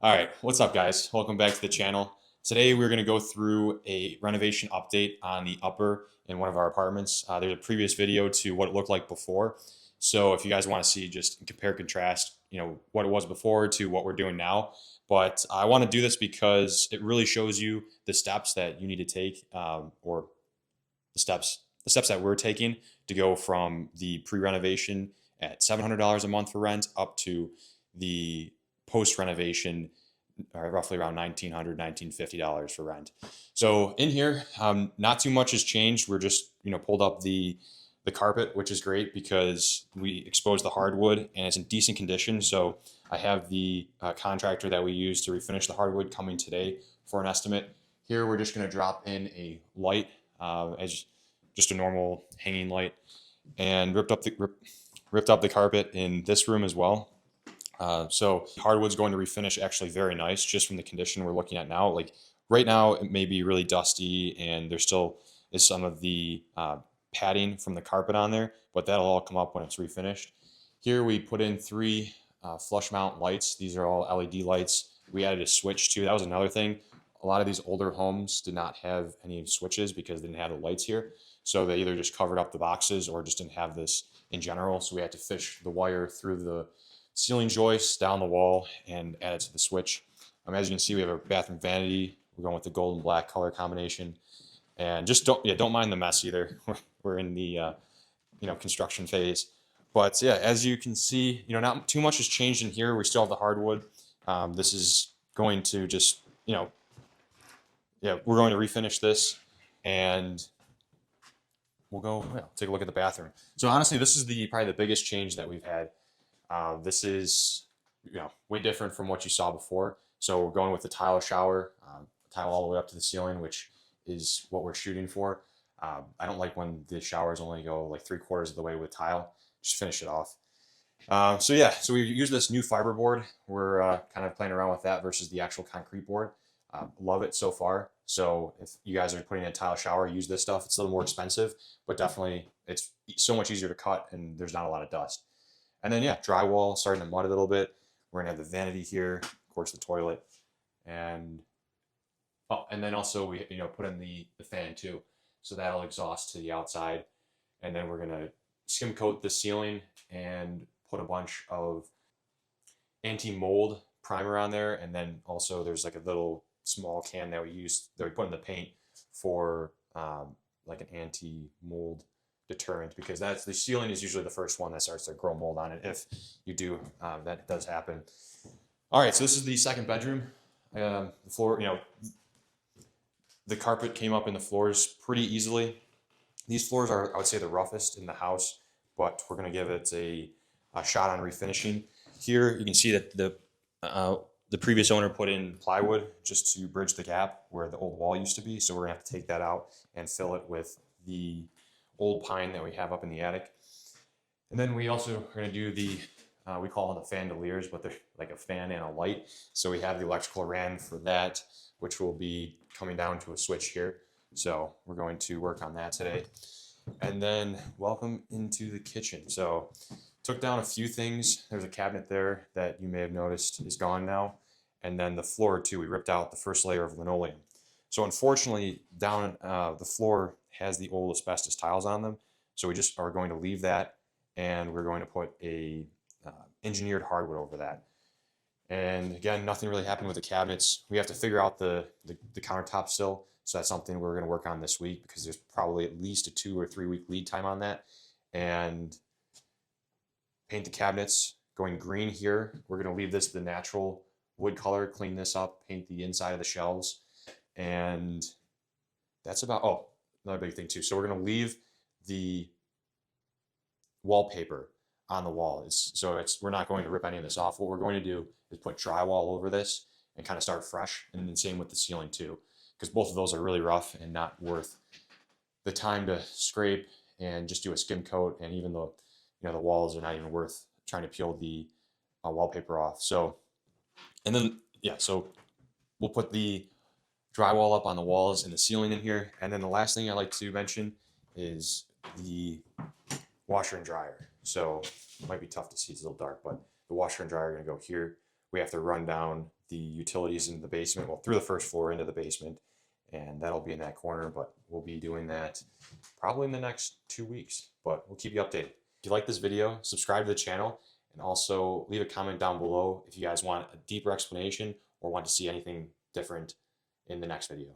All right, what's up, guys? Welcome back to the channel. Today we're going to go through a renovation update on the upper in one of our apartments. There's a previous video to what it looked like before. So if you guys want to see, just compare contrast, what it was before to what we're doing now. But I want to do this because it really shows you the steps that you need to take, or the steps that we're taking to go from the pre-renovation at $700 a month for rent up to the post-renovation, roughly around $1,900, $1,950 for rent. So in here, not too much has changed. We're just pulled up the carpet, which is great because we exposed the hardwood and it's in decent condition. So I have the contractor that we use to refinish the hardwood coming today for an estimate. Here we're just going to drop in a light, as just a normal hanging light, and ripped up the carpet in this room as well. So hardwood's going to refinish actually very nice just from the condition we're looking at now. Like right now, it may be really dusty and there still is some of the padding from the carpet on there, but that'll all come up when it's refinished. Here we put in three flush mount lights. These are all LED lights. We added a switch too. That was another thing. A lot of these older homes did not have any switches because they didn't have the lights here. So they either just covered up the boxes or just didn't have this in general. So we had to fish the wire through the ceiling joists down the wall and add it to the switch. As you can see, we have a bathroom vanity. We're going with the gold and black color combination, and just don't mind the mess either. We're in the construction phase, but yeah, as you can see, not too much has changed in here. We still have the hardwood. This is going to just we're going to refinish this, and we'll go take a look at the bathroom. So honestly, this is probably the biggest change that we've had. This is way different from what you saw before. So we're going with the tile shower, tile all the way up to the ceiling, which is what we're shooting for. I don't like when the showers only go like 3/4 of the way with tile. Just finish it off. So we use this new fiberboard. We're kind of playing around with that versus the actual concrete board. Love it so far. So if you guys are putting in a tile shower, use this stuff. It's a little more expensive, but definitely it's so much easier to cut and there's not a lot of dust. And then drywall starting to mud a little bit. We're gonna have the vanity here, of course the toilet, and and then also we put in the fan too. So that'll exhaust to the outside. And then we're gonna skim coat the ceiling and put a bunch of anti-mold primer on there. And then also there's like a little small can that we put in the paint for like an anti-mold deterrent, because the ceiling is usually the first one that starts to grow mold on it. If you do, that does happen. All right, so this is the second bedroom. The floor, the carpet came up in the floors pretty easily. These floors are, I would say, the roughest in the house, but we're going to give it a shot on refinishing. Here you can see that the previous owner put in plywood just to bridge the gap where the old wall used to be. So we're gonna have to take that out and fill it with the old pine that we have up in the attic. And then we also are gonna do we call them the fandeliers, but they're like a fan and a light. So we have the electrical ran for that, which will be coming down to a switch here. So we're going to work on that today. And then welcome into the kitchen. So took down a few things. There's a cabinet there that you may have noticed is gone now. And then the floor too, we ripped out the first layer of linoleum. So unfortunately, down the floor has the old asbestos tiles on them. So we just are going to leave that, and we're going to put a engineered hardwood over that. And again, nothing really happened with the cabinets. We have to figure out the countertop still. So that's something we're going to work on this week, because there's probably at least a 2 or 3 week lead time on that. And paint the cabinets going green here. We're going to leave this the natural wood color, clean this up, paint the inside of the shelves. And that's about, another big thing too. So we're going to leave the wallpaper on the wall. We're not going to rip any of this off. What we're going to do is put drywall over this and kind of start fresh. And then same with the ceiling too, because both of those are really rough and not worth the time to scrape and just do a skim coat. And even though the walls are not even worth trying to peel the wallpaper off. So, and then so we'll put the drywall up on the walls and the ceiling in here. And then the last thing I like to mention is the washer and dryer. So it might be tough to see, it's a little dark, but the washer and dryer are going to go here. We have to run down the utilities into the basement, well, through the first floor into the basement, and that'll be in that corner, but we'll be doing that probably in the next 2 weeks, but we'll keep you updated. If you like this video, subscribe to the channel, and also leave a comment down below if you guys want a deeper explanation or want to see anything different in the next video.